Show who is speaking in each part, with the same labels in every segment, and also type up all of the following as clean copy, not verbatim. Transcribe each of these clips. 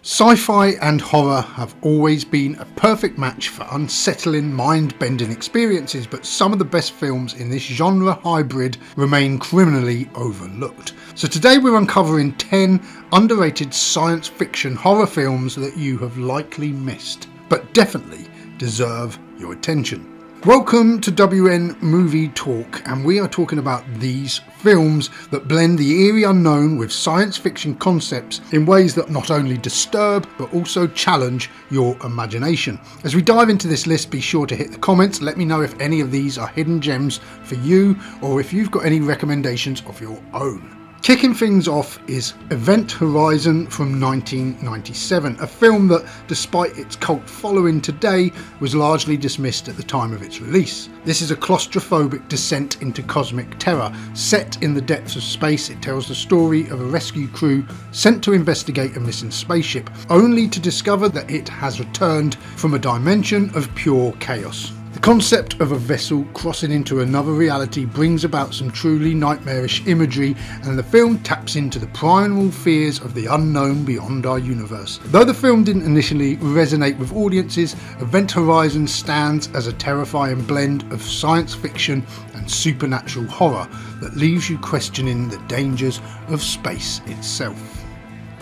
Speaker 1: Sci-fi and horror have always been a perfect match for unsettling, mind-bending experiences, but some of the best films in this genre hybrid remain criminally overlooked. So today we're uncovering 10 underrated science fiction horror films that you have likely missed, but definitely deserve your attention. Welcome to WN Movie Talk, and we are talking about these films that blend the eerie unknown with science fiction concepts in ways that not only disturb but also challenge your imagination. As we dive into this list, be sure to hit the comments, let me know if any of these are hidden gems for you or if you've got any recommendations of your own. Kicking things off is Event Horizon from 1997, a film that, despite its cult following today, was largely dismissed at the time of its release. This is a claustrophobic descent into cosmic terror. Set in the depths of space, it tells the story of a rescue crew sent to investigate a missing spaceship, only to discover that it has returned from a dimension of pure chaos. The concept of a vessel crossing into another reality brings about some truly nightmarish imagery, and the film taps into the primal fears of the unknown beyond our universe. Though the film didn't initially resonate with audiences, Event Horizon stands as a terrifying blend of science fiction and supernatural horror that leaves you questioning the dangers of space itself.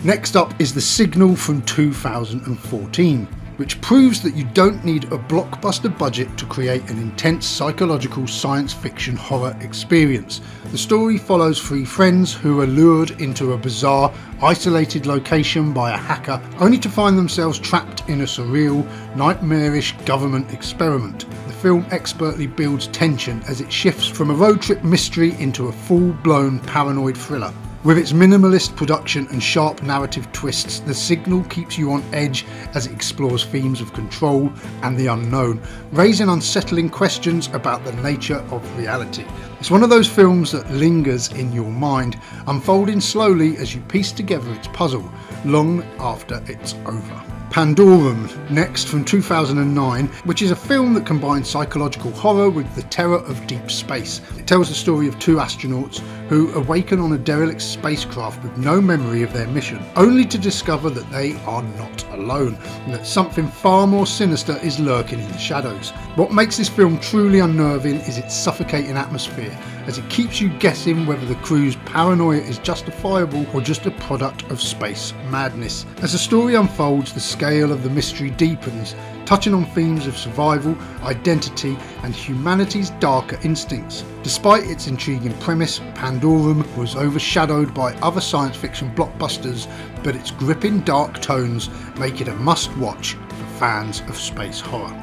Speaker 1: Next up is The Signal from 2014. Which proves that you don't need a blockbuster budget to create an intense psychological science fiction horror experience. The story follows three friends who are lured into a bizarre, isolated location by a hacker, only to find themselves trapped in a surreal, nightmarish government experiment. The film expertly builds tension as it shifts from a road trip mystery into a full-blown paranoid thriller. With its minimalist production and sharp narrative twists, The Signal keeps you on edge as it explores themes of control and the unknown, raising unsettling questions about the nature of reality. It's one of those films that lingers in your mind, unfolding slowly as you piece together its puzzle, long after it's over. Pandorum, next from 2009, which is a film that combines psychological horror with the terror of deep space. It tells the story of two astronauts who awaken on a derelict spacecraft with no memory of their mission, only to discover that they are not alone and that something far more sinister is lurking in the shadows. What makes this film truly unnerving is its suffocating atmosphere, as it keeps you guessing whether the crew's paranoia is justifiable or just a product of space madness. As the story unfolds, the scale of the mystery deepens, touching on themes of survival, identity, and humanity's darker instincts. Despite its intriguing premise, Pandorum was overshadowed by other science fiction blockbusters, but its gripping dark tones make it a must-watch for fans of space horror.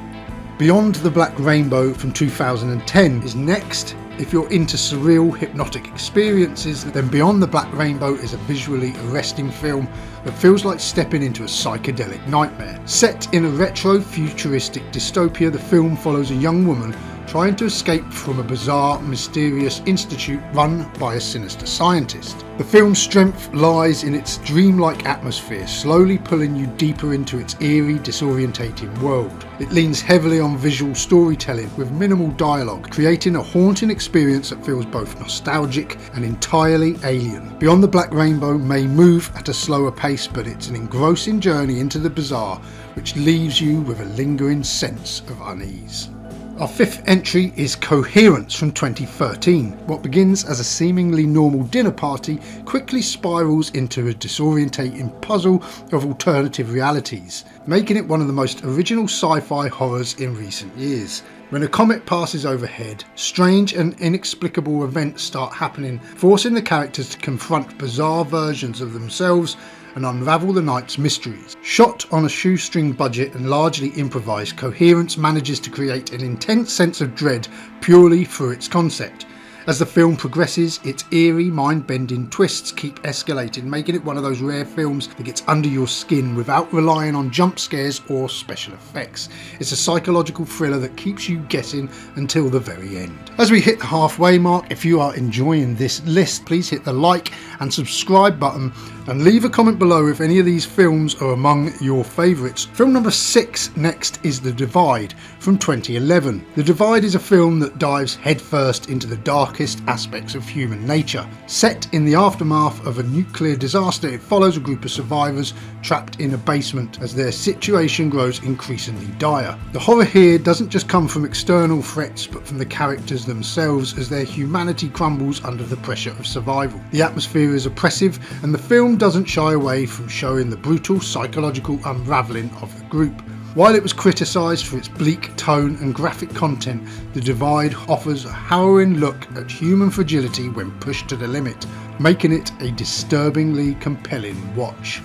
Speaker 1: Beyond the Black Rainbow from 2010 is next. If you're into surreal, hypnotic experiences, then Beyond the Black Rainbow is a visually arresting film that feels like stepping into a psychedelic nightmare. Set in a retro-futuristic dystopia, the film follows a young woman trying to escape from a bizarre, mysterious institute run by a sinister scientist. The film's strength lies in its dreamlike atmosphere, slowly pulling you deeper into its eerie, disorientating world. It leans heavily on visual storytelling with minimal dialogue, creating a haunting experience that feels both nostalgic and entirely alien. Beyond the Black Rainbow may move at a slower pace, but it's an engrossing journey into the bizarre, which leaves you with a lingering sense of unease. Our fifth entry is Coherence from 2013. What begins as a seemingly normal dinner party quickly spirals into a disorientating puzzle of alternative realities, making it one of the most original sci-fi horrors in recent years. When a comet passes overhead, strange and inexplicable events start happening, forcing the characters to confront bizarre versions of themselves and unravel the night's mysteries. Shot on a shoestring budget and largely improvised, Coherence manages to create an intense sense of dread purely through its concept. As the film progresses, its eerie, mind-bending twists keep escalating, making it one of those rare films that gets under your skin without relying on jump scares or special effects. It's a psychological thriller that keeps you guessing until the very end. As we hit the halfway mark, if you are enjoying this list, please hit the like and subscribe button and leave a comment below if any of these films are among your favourites. Film number 6 next is The Divide from 2011. The Divide is a film that dives headfirst into the dark darkest aspects of human nature. Set in the aftermath of a nuclear disaster, it follows a group of survivors trapped in a basement as their situation grows increasingly dire. The horror here doesn't just come from external threats, but from the characters themselves as their humanity crumbles under the pressure of survival. The atmosphere is oppressive, and the film doesn't shy away from showing the brutal psychological unravelling of the group. While it was criticised for its bleak tone and graphic content, The Divide offers a harrowing look at human fragility when pushed to the limit, making it a disturbingly compelling watch.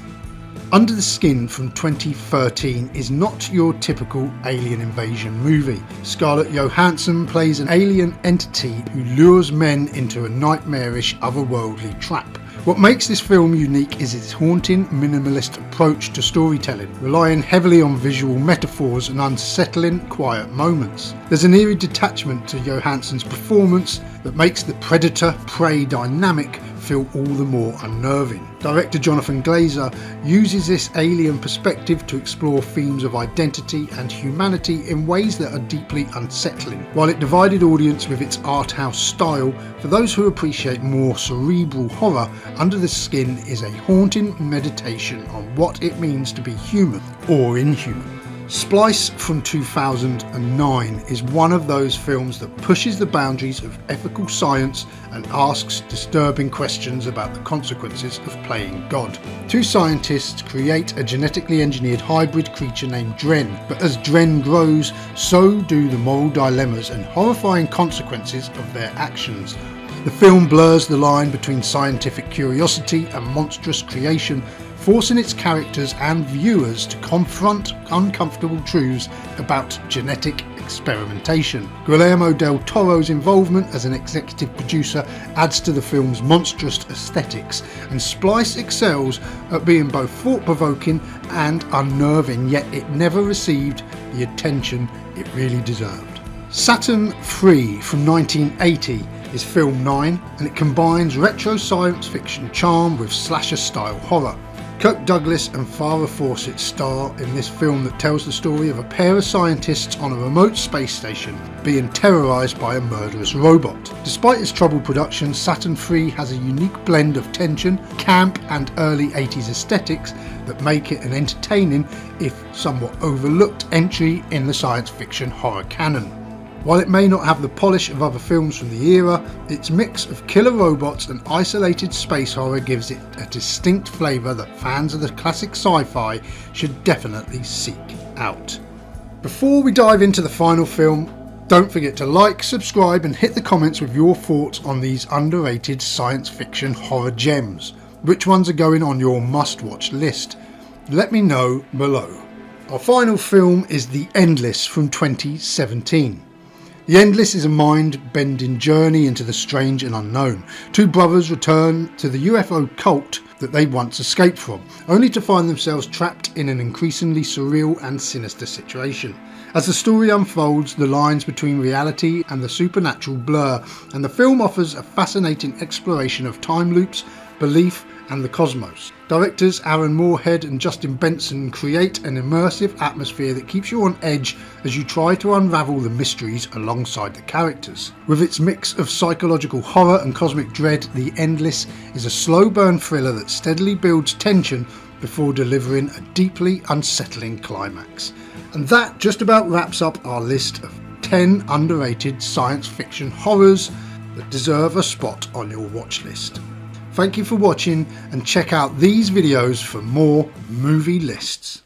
Speaker 1: Under the Skin from 2013 is not your typical alien invasion movie. Scarlett Johansson plays an alien entity who lures men into a nightmarish otherworldly trap. What makes this film unique is its haunting, minimalist approach to storytelling, relying heavily on visual metaphors and unsettling, quiet moments. There's an eerie detachment to Johansson's performance that makes the predator-prey dynamic feel all the more unnerving. Director Jonathan Glazer uses this alien perspective to explore themes of identity and humanity in ways that are deeply unsettling. While it divided audience with its art house style, for those who appreciate more cerebral horror, Under the Skin is a haunting meditation on what it means to be human or inhuman. Splice from 2009 is one of those films that pushes the boundaries of ethical science and asks disturbing questions about the consequences of playing God. Two scientists create a genetically engineered hybrid creature named Dren, but as Dren grows, so do the moral dilemmas and horrifying consequences of their actions. The film blurs the line between scientific curiosity and monstrous creation, forcing its characters and viewers to confront uncomfortable truths about genetic experimentation. Guillermo del Toro's involvement as an executive producer adds to the film's monstrous aesthetics, and Splice excels at being both thought-provoking and unnerving, yet it never received the attention it really deserved. Saturn 3 from 1980 is film 9, and it combines retro science fiction charm with slasher-style horror. Kirk Douglas and Farrah Fawcett star in this film that tells the story of a pair of scientists on a remote space station being terrorised by a murderous robot. Despite its troubled production, Saturn 3 has a unique blend of tension, camp and early 80s aesthetics that make it an entertaining, if somewhat overlooked, entry in the science fiction horror canon. While it may not have the polish of other films from the era, its mix of killer robots and isolated space horror gives it a distinct flavour that fans of the classic sci-fi should definitely seek out. Before we dive into the final film, don't forget to like, subscribe and hit the comments with your thoughts on these underrated science fiction horror gems. Which ones are going on your must-watch list? Let me know below. Our final film is The Endless from 2017. The Endless is a mind-bending journey into the strange and unknown. Two brothers return to the UFO cult that they once escaped from, only to find themselves trapped in an increasingly surreal and sinister situation. As the story unfolds, the lines between reality and the supernatural blur, and the film offers a fascinating exploration of time loops, belief and the cosmos. Directors Aaron Moorhead and Justin Benson create an immersive atmosphere that keeps you on edge as you try to unravel the mysteries alongside the characters. With its mix of psychological horror and cosmic dread, The Endless is a slow burn thriller that steadily builds tension before delivering a deeply unsettling climax. And that just about wraps up our list of 10 underrated science fiction horrors that deserve a spot on your watch list. Thank you for watching, and check out these videos for more movie lists.